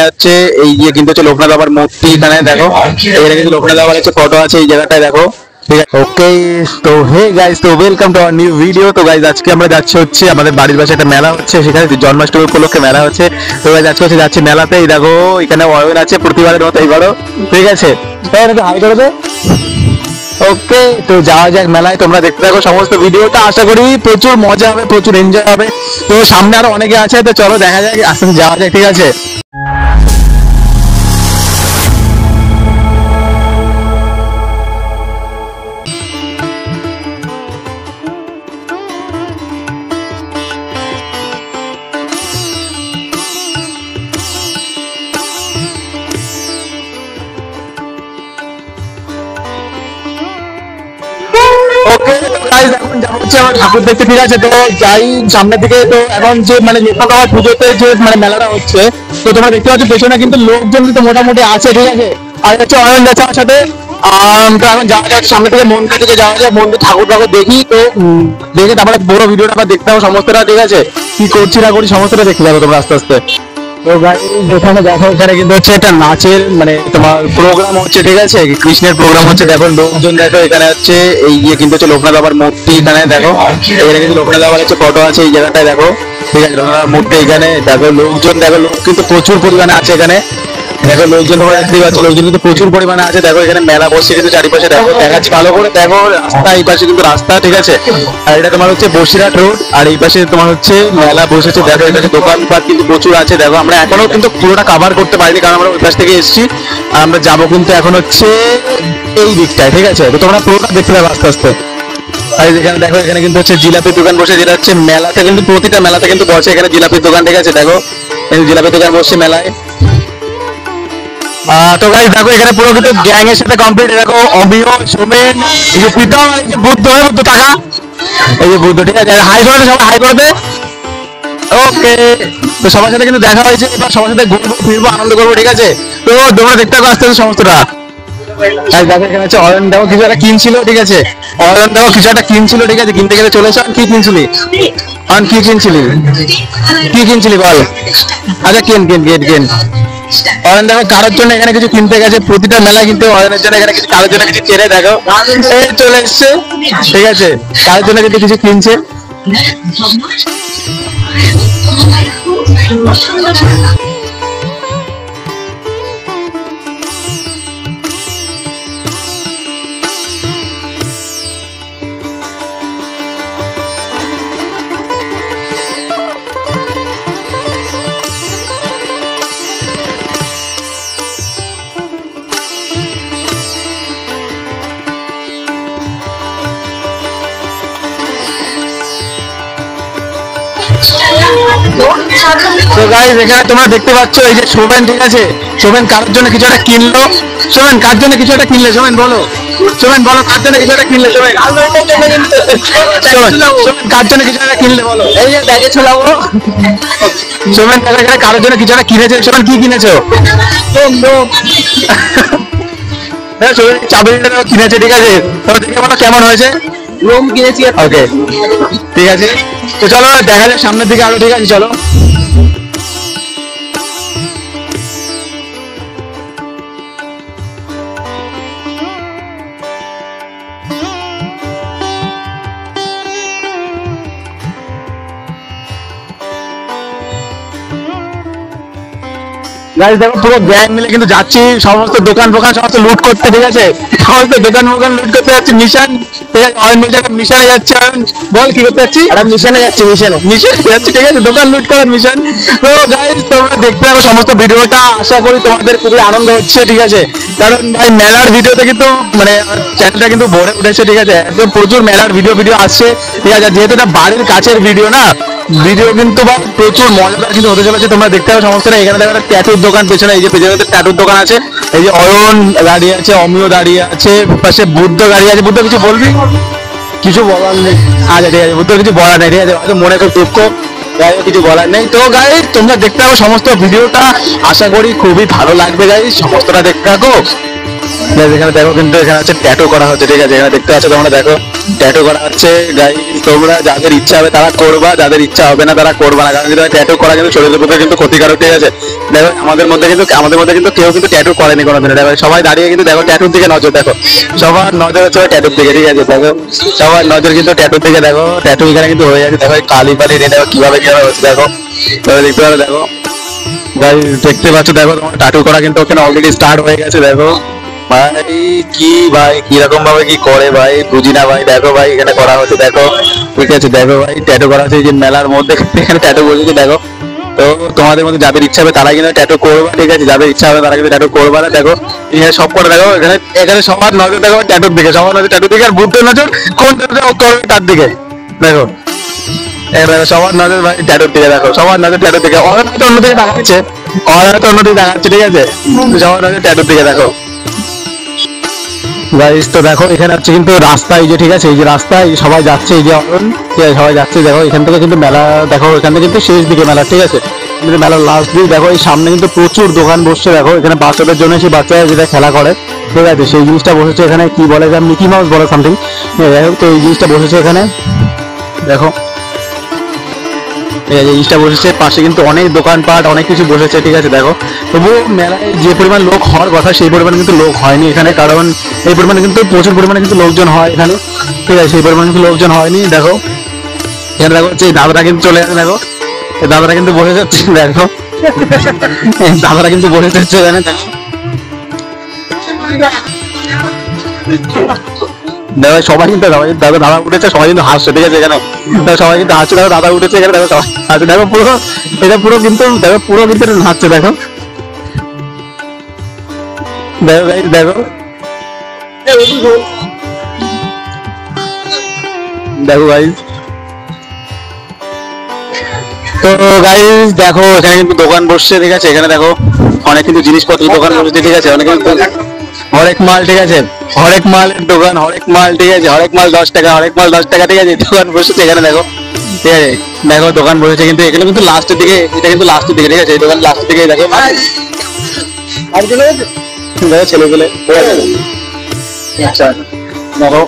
হচ্ছে এই যে কিন্তু হচ্ছে লোকনাথ বাবার মূর্তি এখানে দেখো, এখানে কিন্তু লোকনাথ বাবার হচ্ছে ফটো আছে এই জায়গাটায় দেখো, ঠিক আছে। ওকে, তো হে গাইস, তো welcome to our new video. তো গাইস আজকে আমরা যাচ্ছি হচ্ছে আমাদের বাড়ির পাশে একটা মেলা হচ্ছে, সেখানে জন্মাষ্টমী উপলক্ষে মেলা হচ্ছে। তো গাইস আজকে হচ্ছে যাচ্ছি মেলাতে, এই দেখো এখানে অয়ন আছে প্রতিবারের মতো এইবারও, ঠিক আছে। হাই করে দে। ওকে, তো যাওয়া যাক মেলায়, তোমরা দেখতে থাকো সমস্ত ভিডিওটা, আশা করি প্রচুর মজা হবে, প্রচুর এনজয় হবে। তো সামনে আরো অনেকে আছে, তো চলো দেখা যাক, আস্তে আস্তে যাওয়া যাক, ঠিক আছে। এখন যাবো হচ্ছে আমার ঠাকুর দেখতে, ঠিক আছে। তো যাই সামনের দিকে। তো এখন যে মানে লোকনাথ পুজোতে যে মানে মেলাটা হচ্ছে, তো তোমরা দেখতে পাচ্ছ পেছনে কিন্তু লোকজন কিন্তু মোটামুটি আছে, ঠিক আছে। আর হচ্ছে অয়ন যাচ্ছে আমার সাথে। তো এখন যাওয়া যাক সামনের দিকে, মন্দির দিকে যাওয়া যায়, মন্দির ঠাকুর ঠাকুর দেখি। তো দেখে তারপরে বড় ভিডিওটা আবার দেখতে হবে সমস্তটা, ঠিক আছে। কি করছি না করি সমস্তটা দেখতে যাবো তোমরা আস্তে আস্তে। তো গাইস এখানে দেখো, এখানে কিন্তু হচ্ছে একটা নাচের মানে তোমার প্রোগ্রাম হচ্ছে, ঠিক আছে, কৃষ্ণের প্রোগ্রাম হচ্ছে। দেখো লোকজন দেখো, এখানে হচ্ছে এই যে কিন্তু হচ্ছে লোকনাথ বাবার মূর্তি এখানে দেখো, এখানে কিন্তু লোকনাথ বাবার হচ্ছে ফটো আছে এই জায়গাটায় দেখো, ঠিক আছে। লোকনাথ বাবার মূর্তি এখানে দেখো, লোকজন দেখো, লোক কিন্তু প্রচুর পরিমাণে আছে এখানে, দেখো লোকজন তোমরা দেখতেই পাচ্ছ, লোকজন কিন্তু প্রচুর পরিমাণে আছে। দেখো এখানে মেলা বসছে কিন্তু চারিপাশে, দেখো দেখাচ্ছি ভালো করে, দেখো রাস্তা এই পাশে কিন্তু রাস্তা, ঠিক আছে। আর এটা তোমার হচ্ছে বসিরহাট রোড, আর এই পাশে তোমার হচ্ছে মেলা বসেছে। দেখো এখানে দোকানপাট কিন্তু প্রচুর আছে। দেখো আমরা এখনো কিন্তু পুরোটা কভার করতে পারিনি, কারণ আমরা ওই পাশ থেকে এসেছি। আর আমরা যাবো কিন্তু এখন হচ্ছে এই দিকটায়, ঠিক আছে। তো তোমরা পুরোটা দেখতে পাবে আস্তে আস্তে। আর এখানে দেখো, এখানে কিন্তু হচ্ছে জিলাপির দোকান বসে, যেটা হচ্ছে মেলাতে কিন্তু প্রতিটা মেলাতে কিন্তু বসে এখানে জিলাপির দোকান, ঠিক আছে। দেখো জিলাপির দোকান বসছে মেলায়। তো গাইস দেখো এখানে পুরো কিন্তু গ্যাং এর সাথে কমপ্লিট। দেখো অমিয়, সোমেন, এই যে প্রীতম, এই যে বুদ্ধ, বুদ্ধ টাকা, এই যে বুদ্ধ, ঠিক আছে। হাই করে দে সবাই, হাই করে দে। ওকে, তো সবার সাথে কিন্তু দেখা হয়েছে, এবার সবার সাথে ঘুরবো ফিরবো আনন্দ করবো, ঠিক আছে। তো তোমরা দেখতে পাবো আস্তে আস্তে সমস্তটা। দেখো এখানে হচ্ছে অয়ন দেখো কিছু একটা কিনছিল, ঠিক আছে। অয়ন দেখো কিছু একটা কিনছিল, ঠিক আছে। কিনতে গেলে চলে এসো। কি কিনছিলি অয়ন, কি কিনছিলি, কি কিনছিলি বল? আচ্ছা কিন কিন কিন কিন। অয়ন দেখো কারোর জন্য এখানে কিছু কিনতে গেছে, প্রতিটা মেলা কিন্তু অয়নের জন্য এখানে কিছু, কারোর জন্য কিছু চেনে, দেখো এই চলে এসছে, ঠিক আছে। কারোর জন্য কিন্তু কিছু কিনছে। তো গাইস এখানে তোমরা দেখতে পাচ্ছ এই যে সোমেন, ঠিক আছে। সোমেন কারোর জন্য কিছু একটা কিনলো। সোমেন কার জন্য কিছু একটা কিনলে? সোমেন বলো, সোমেন বলো কার জন্য কিছু একটা কিনলে? সোমেন কার জন্য কিছু একটা কিনলে বলো? এই যে ব্যাগে ছোলাবো। সোমেন এখানে কারোর জন্য কিছু একটা কিনেছে। সোমেন কি কিনেছো? সোমেন চাবিটা কিনেছে, ঠিক আছে। তো দেখে বলো কেমন হয়েছে। রুম কিনেছি। ওকে ঠিক আছে, তো চলো দেখা যাক সামনের দিকে আরো, ঠিক আছে চলো। গাইস দেখো পুরো গ্যাং মিলে কিন্তু যাচ্ছি সমস্ত দোকান ফোকান সমস্ত লুট করতে, ঠিক আছে। সমস্ত দোকান ফোকান লুট করতে যাচ্ছি। মিশন, ঠিক আছে। অয়ন মিশনে যাচ্ছে। অয়ন বল কি করতে যাচ্ছি? মিশনে যাচ্ছি, মিশনে যাচ্ছি, ঠিক আছে। দোকান লুট করার মিশন। তো গাইস তোমরা দেখতে পাবে সমস্ত ভিডিওটা, আশা করি তোমাদের খুবই আনন্দ হচ্ছে, ঠিক আছে। কারণ ভাই মেলার ভিডিওতে কিন্তু মানে চ্যানেলটা কিন্তু ভরে উঠেছে, ঠিক আছে। একদম প্রচুর মেলার ভিডিও আসছে, ঠিক আছে। যেহেতু এটা বাড়ির কাছের ভিডিও না, ভিডিও কিন্তু ভাই প্রচুর মজাদার কিন্তু হতে চলেছে। তোমরা দেখতে পাবে সমস্তটা। এখানে দেখো একটা ট্যাটুর দোকান, পেছনে এই যে পেছনে ট্যাটুর দোকান আছে। এই যে অয়ন দাঁড়িয়ে আছে, অমিয় দাঁড়িয়ে আছে, পাশে বুদ্ধ দাঁড়িয়ে আছে। বুদ্ধ কিছু বলবি? কিছু বলার নেই। আচ্ছা ঠিক আছে, বুদ্ধ কিছু বলার নেই, ঠিক আছে। হয়তো মনে খুব দুঃখ, কিছু বলার নেই। তো গাইস তোমরা দেখতে পাবো সমস্ত ভিডিওটা, আশা করি খুবই ভালো লাগবে গাইস, সমস্তটা দেখতে থাকো। এখানে দেখো কিন্তু এখানে হচ্ছে ট্যাটু করা হচ্ছে, ঠিক আছে? এখানে দেখতে পাচ্ছ তোমরা, দেখো ট্যাটু করা হচ্ছে। গাইস তোমরা যাদের ইচ্ছা হবে তারা করবা, যাদের ইচ্ছা হবে না তারা করবা না, কারণ কিন্তু ট্যাটু করা কিন্তু শরীরের পক্ষে কিন্তু ক্ষতিকারক, ঠিক আছে? দেখো আমাদের মধ্যে কিন্তু কেউ কিন্তু ট্যাটু করেনি কোনোদিন। দেখো সবাই দাঁড়িয়ে কিন্তু দেখো ট্যাটুর দিকে নজর, দেখো সবার নজর হচ্ছে ট্যাটুর দিকে, ঠিক আছে? দেখো সবার নজর কিন্তু ট্যাটুর দিকে, দেখো ট্যাটু এখানে কিন্তু হয়ে যাচ্ছে। দেখো কালি পালি রে, দেখো কিভাবে হচ্ছে, দেখো দেখতে পারো। দেখো গাইস দেখতে পাচ্ছ, দেখো তোমার ট্যাটু করা কিন্তু ওখানে অলরেডি স্টার্ট হয়ে গেছে। দেখো ভাই কি ভাই কিরকম ভাবে কি করে ভাই বুঝি না ভাই। দেখো ভাই এখানে করা হচ্ছে, দেখো ঠিক আছে? দেখো ভাই ট্যাটু করা হচ্ছে, এই যে মেলার মধ্যে এখানে ট্যাটু বসেছে। দেখো তো তোমাদের মধ্যে যাদের ইচ্ছা হবে তারা কিন্তু ট্যাটু করবে, ঠিক আছে? যাদের ইচ্ছা হবে তারা কিন্তু ট্যাটু করবে না। দেখো এখানে সব করে, দেখো এখানে এখানে সবার নজর দেখো ট্যাটুর দিকে, সবার নজর ট্যাটুর দিকে, আর বুদ্ধের নজর কোন ট্যাটু করবে তার দিকে। দেখো সবার নজর ভাই ট্যাটুর দিকে, দেখো সবার নজর ট্যাটুর দিকে। ওরা তো অন্যদিকে দেখাচ্ছে, ওরা তো অন্যদিকে দেখাচ্ছে, ঠিক আছে? সবার নজর ট্যাটুর দিকে। দেখো গাইস তো দেখো এখানে হচ্ছে কিন্তু রাস্তা, এই যে ঠিক আছে, এই যে রাস্তা, এই সবাই যাচ্ছে, এই যে ঠিক আছে সবাই যাচ্ছে। দেখো এখান থেকে কিন্তু মেলা, দেখো এখান থেকে কিন্তু শেষ দিকে মেলা, ঠিক আছে? কিন্তু মেলার লাস্ট দিক। দেখো এই সামনে কিন্তু প্রচুর দোকান বসছে। দেখো এখানে বাচ্চাদের জন্য সেই বাচ্চারা যেটা খেলা করে, ঠিক আছে, সেই জিনিসটা বসেছে এখানে। কি বলে যে মিকি মাউস বলে সামথিং, যাই হোক তো এই জিনিসটা বসেছে এখানে। দেখো এই জিনিসটা বসেছে, পাশে কিন্তু অনেক দোকানপাট অনেক কিছু বসেছে, ঠিক আছে? দেখো তবুও মেলায় যে পরিমাণ লোক হওয়ার কথা সেই পরিমাণ কিন্তু লোক হয়নি এখানে, কারণ এই পরিমাণে কিন্তু প্রচুর পরিমাণে কিন্তু লোকজন হয় এখানে, ঠিক আছে? সেই পরিমাণে কিন্তু লোকজন হয়নি। দেখো এখানে দেখো হচ্ছে দাদারা কিন্তু চলে আসে, দেখো এই দাদারা কিন্তু বসে যাচ্ছে। দেখো দাদারা কিন্তু বসে যাচ্ছে এখানে। দেখো সবাই কিন্তু দাদা দাদা উঠেছে, সবাই কিন্তু হাসছে, ঠিক আছে? এখানে সবাই কিন্তু হাসছে। দেখো দাদা উঠেছে এখানে, দেখো সবাই হাসছে। দেখো পুরো এটা পুরো কিন্তু, দেখো পুরো কিন্তু হাসছে। দেখো দেখো গাইস, দেখো দেখো গাইস তো গাইস দেখো এখানে কিন্তু দোকান বসছে, ঠিক আছে? এখানে দেখো অনেক কিন্তু জিনিসপত্র দোকান বসছে, ঠিক আছে? অনেক কিন্তু হরেক মাল, ঠিক আছে? হরেক মালের দোকান, হরেক মাল, ঠিক আছে? হরেক মাল 10 টাকা, হরেক মাল 10 টাকা, ঠিক আছে? দোকান বসেছে এখানে, দেখো ঠিক আছে? দেখো দোকান বসেছে কিন্তু এখানে কিন্তু লাস্টের দিকে, এটা কিন্তু লাস্টের দিকে, ঠিক আছে? এই দোকান লাস্টের দিকে। দেখো দেখো ছেলেগুলো, ঠিক আছে? আচ্ছা দেখো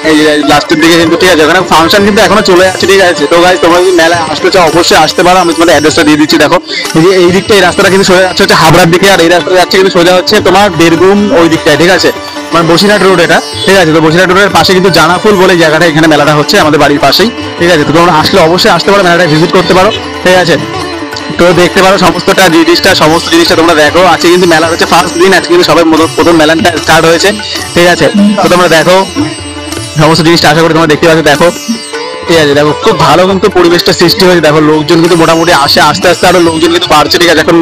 এই লাস্টের দিকে কিন্তু, ঠিক আছে? ওখানে ফাংশন কিন্তু এখনো চলে যাচ্ছে, ঠিক আছে? তো গাইস তোমরা যদি মেলায় আসতে চাও অবশ্যই আসতে পারো, আমি তোমাদের অ্যাড্রেসটা দিয়ে দিচ্ছি। দেখো এই যে এই দিকটা, এই রাস্তাটা কিন্তু সোজা যাচ্ছে হচ্ছে হাবড়ার দিকে, আর এই রাস্তাটা যাচ্ছে কিন্তু সোজা হচ্ছে তোমার বীরভূম ওই দিকটায়, ঠিক আছে? মানে বসিরহাট রোড এটা, ঠিক আছে? তো বসিরহাট রোডের পাশে কিন্তু জানাফুল বলে জায়গাটা, এখানে মেলাটা হচ্ছে আমাদের বাড়ির পাশেই, ঠিক আছে? তো তোমরা আসলে অবশ্যই আসতে পারো, মেলাটা ভিজিট করতে পারো, ঠিক আছে? তো দেখতে পারো সমস্তটা জিনিসটা, সমস্ত জিনিসটা তোমরা দেখো। আজকে কিন্তু মেলা হচ্ছে ফার্স্ট দিন, আজকে কিন্তু সবাই প্রথম মেলাটা স্টার্ট হয়েছে, ঠিক আছে? তো তোমরা দেখো সমস্ত জিনিসটা, আশা করি তোমরা দেখতে পাচ্ছ। দেখো ঠিক আছে, দেখো খুব ভালো কিন্তু পরিবেশটা সৃষ্টি হয়েছে। দেখো লোকজন কিন্তু মোটামুটি আসে, আস্তে আস্তে আরো লোকজন কিন্তু বাড়ছে, ঠিক আছে? এখন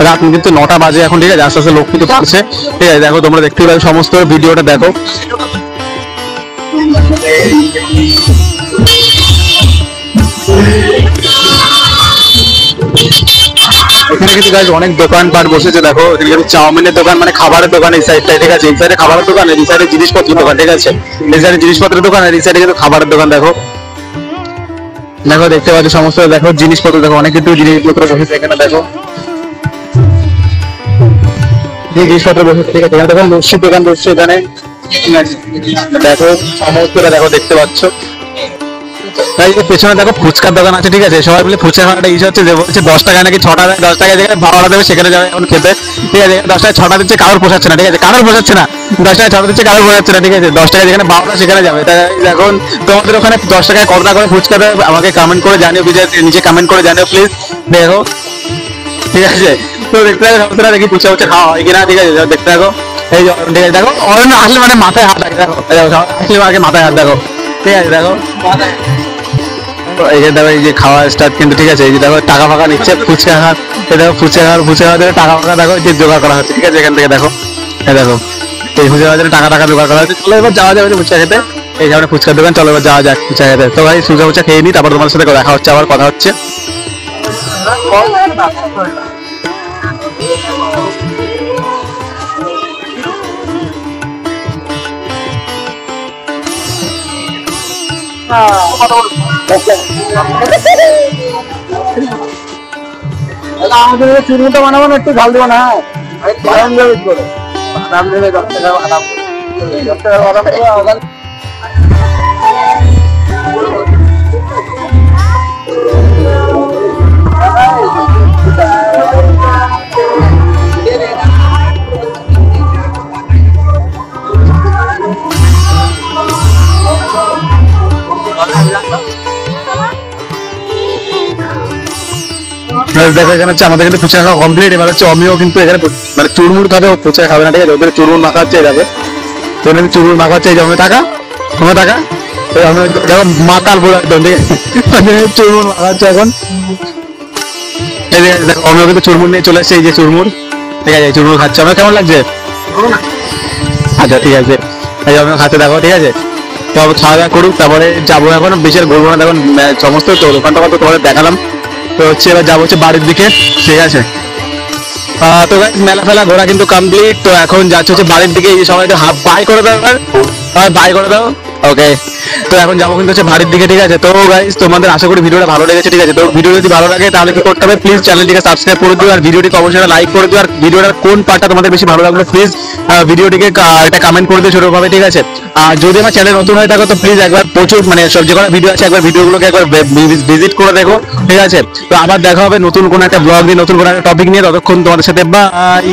রাত কিন্তু 9টা বাজে এখন, ঠিক আছে? আস্তে আস্তে লোক কিন্তু বাড়ছে, ঠিক আছে? দেখো তোমরা দেখতে পাচ্ছ সমস্ত ভিডিওটা, দেখো এখানে কিন্তু গাইজ অনেক দোকানপাট বসেছে। দেখো এখানে কিন্তু চাউমিনের দোকান, মানে খাবারের দোকান এই সাইডটায়, ঠিক আছে? এই সাইডে খাবারের দোকান, এই সাইডে জিনিসপত্রের দোকান, ঠিক আছে? এই সাইডে জিনিসপত্রের দোকান, আর এই সাইডে কিন্তু খাবারের দোকান। দেখো দেখো দেখতে পাচ্ছ সমস্ত, দেখো জিনিসপত্র, দেখো অনেক কিন্তু জিনিসপত্র বসেছে এখানে। দেখো জিনিসপত্র বসেছে, ঠিক আছে? এখানে দেখো লস্যির দোকান বসছে এখানে, ঠিক আছে? দেখো সমস্তটা দেখো দেখতে পাচ্ছ। তাই পেছনে দেখো ফুচকার দোকান আছে, ঠিক আছে? সবাই মিলে ফুচকা খাওয়াটা ইচ্ছে হচ্ছে, যে বলছে 10 টাকা নাকি 6 টাকা, 10 টাকা যেখানে 12 দেবে সেখানে যাবে এখন খেতে, ঠিক আছে? 10 টাকা 6টা দিচ্ছে, কারোর পোষাচ্ছে না, ঠিক আছে? কারোর পোষাচ্ছে না, 10 টাকা 6টা দিচ্ছে, কারোর পোষাচ্ছে না, ঠিক আছে? 10 টাকা যেখানে 12টা সেখানে যাবে। তাই এখন তোমাদের ওখানে 10 টাকায় কত টাকা করে ফুচকা দেবে আমাকে কমেন্ট করে জানিও, নিচে কমেন্ট করে জানিও প্লিজ। দেখো ঠিক আছে? তো দেখতে থাকো সমস্তটা, দেখি ফুচকা ফুচকা খাওয়া হয় কিনা, ঠিক আছে? দেখতে থাকো এই যে, ঠিক আছে? দেখো অরণ্য আসলে মানে মাথায় হাত রাখে, দেখো আসলে আগে মাথায় হাত, দেখো ঠিক আছে? দেখো এই যে দেখো এই যে খাওয়া স্টার্ট কিন্তু, ঠিক আছে? এই যে দেখো টাকা ফাঁকা নিচ্ছে ফুচকা খাওয়ার, দেখো ফুচকা খাওয়ার দেবে, টাকা ফাঁকা দেখো যে জোগাড় করা হচ্ছে, ঠিক আছে? এখান থেকে দেখো দেখো এই ফুচকা বাজারে টাকা টাকা জোগাড় করা হচ্ছে। চলো এবার যাওয়া যাবে ফুচকা খেতে, এই সামনে ফুচকার দোকান, চলো এবার যাওয়া যাক ফুচকা খেতে। তো ভাই ফুচকা খেয়ে নিই, তারপর তোমার সাথে দেখা হচ্ছে, আবার কথা হচ্ছে। আমাদের চুরমুটা বানাবো না, একটু ঝাল দেবো না। বাদাম দেবে কি করে? বাদাম দেবে 10 টাকা বাদাম। 10 টাকা বাদাম দেবে ওখানে। দেখো এখানে হচ্ছে আমাদের কিন্তু ফুচকা খাওয়া কমপ্লিট। এবার হচ্ছে অমিও কিন্তু এখানে মানে চুরমুর খাবে, ও ফুচকা খাবে না, ঠিক আছে? ওদের চুরমুর মাখা হচ্ছে যাবে, তো এখানে চুরমুর মাখা হচ্ছে এই যে টাকা আমি দেখো মাতাল বলে একদম, ঠিক আছে? চুরমুর মাখা হচ্ছে এখন। এই যে দেখো অমিও কিন্তু চুরমুর নিয়ে চলে এসছে, এই যে চুরমুর, ঠিক আছে? চুরমুর খাচ্ছে। আমার কেমন লাগছে? আচ্ছা ঠিক আছে, এই যে অমিও খাচ্ছে দেখো, ঠিক আছে? তো খাওয়া দাওয়া করুক, তারপরে যাবো। এখন বিশেষ ঘুরবো না, দেখুন সমস্ত দোকান টোকান তো তোমাদের দেখালাম। তো হচ্ছে এবার যাবো হচ্ছে বাড়ির দিকে, ঠিক আছে? তো মেলা ফেলা ঘোরা কিন্তু কমপ্লিট। তো এখন যাচ্ছে হচ্ছে বাড়ির দিকে। এই সবাই হাফ বাই করে দাও, বাই করে দাও। ওকে, তো এখন যাবো কিন্তু হচ্ছে বাড়ির দিকে, ঠিক আছে? তো গাইস তোমাদের আশা করি ভিডিওটা ভালো লেগেছে, ঠিক আছে? তো ভিডিও যদি ভালো লাগে তাহলে কি করতে হবে, প্লিজ চ্যানেলটিকে সাবস্ক্রাইব করে দিও, আর ভিডিওটিকে অবশ্যই লাইক করে দিও। আর ভিডিওটার কোন পার্টটা তোমাদের বেশি ভালো লাগলো প্লিজ ভিডিওটিকে একটা কমেন্ট করে দিও ছোটভাবে, ঠিক আছে? আর যদি আমার চ্যানেল নতুন হয়ে থাকো তো প্লিজ একবার প্রচুর মানে সব যে কোনো ভিডিও আছে একবার ভিডিওগুলোকে একবার ভিজিট করে দেখো, ঠিক আছে? তো আবার দেখা হবে নতুন কোনো একটা ব্লগ নিয়ে, নতুন কোনো একটা টপিক নিয়ে। ততক্ষণ তোমাদের সাথে বাই।